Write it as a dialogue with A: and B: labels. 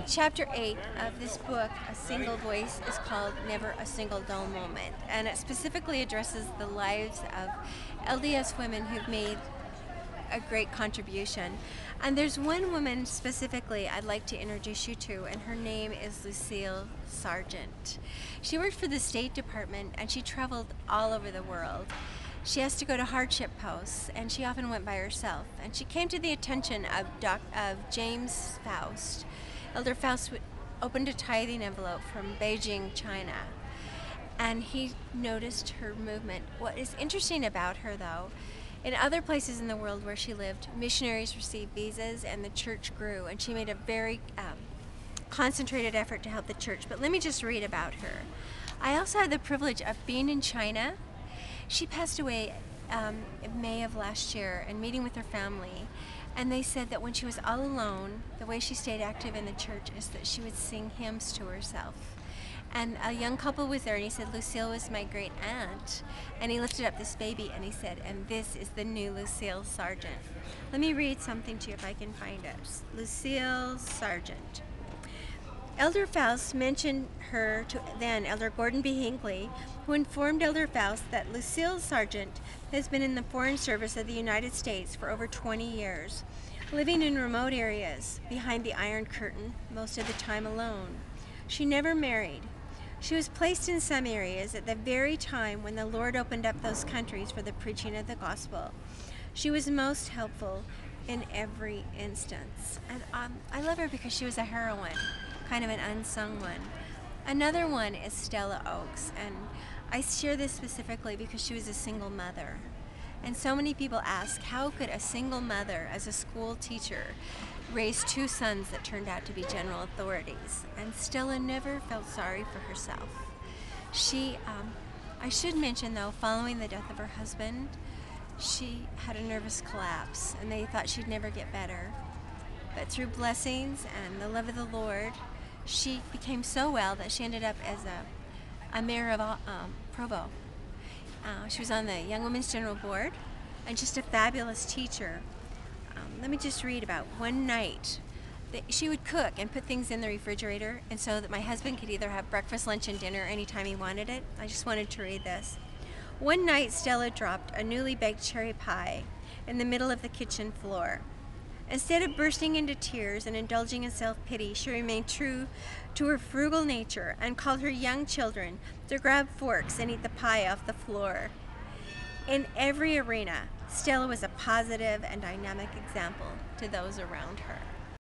A: Chapter 8 of this book, A Single Voice, is called Never a Single Dull Moment, and it specifically addresses the lives of LDS women who've made a great contribution. And there's one woman specifically I'd like to introduce you to, and her name is Lucille Sargent. She worked for the State Department, and she traveled all over the world. She has to go to hardship posts, and she often went by herself. And she came to the attention of James Faust. Elder Faust opened a tithing envelope from Beijing, China, and he noticed her movement. What is interesting about her, though, in other places in the world where she lived, missionaries received visas and the church grew, and she made a very concentrated effort to help the church. But let me just read about her. I also had the privilege of being in China. She passed away in May of last year, and meeting with her family. And they said that when she was all alone, the way she stayed active in the church is that she would sing hymns to herself. And a young couple was there, and he said, Lucille was my great aunt. And he lifted up this baby, and he said, and this is the new Lucille Sargent. Let me read something to you if I can find it. Lucille Sargent. Elder Faust mentioned her to then Elder Gordon B. Hinckley, who informed Elder Faust that Lucille Sargent has been in the Foreign Service of the United States for over 20 years, living in remote areas behind the Iron Curtain, most of the time alone. She never married. She was placed in some areas at the very time when the Lord opened up those countries for the preaching of the gospel. She was most helpful in every instance. And I love her because she was a heroine, kind of an unsung one. Another one is Stella Oaks, and I share this specifically because she was a single mother. And so many people ask, how could a single mother as a school teacher raise two sons that turned out to be general authorities? And Stella never felt sorry for herself. I should mention though, following the death of her husband, she had a nervous collapse, and they thought she'd never get better. But through blessings and the love of the Lord, she became so well that she ended up as a mayor of Provo. She was on the Young Women's General Board, and just a fabulous teacher. Let me just read about one night. She would cook and put things in the refrigerator, and so that my husband could either have breakfast, lunch, and dinner anytime he wanted it. I just wanted to read this. One night, Stella dropped a newly baked cherry pie in the middle of the kitchen floor. Instead of bursting into tears and indulging in self-pity, she remained true to her frugal nature and called her young children to grab forks and eat the pie off the floor. In every arena, Stella was a positive and dynamic example to those around her.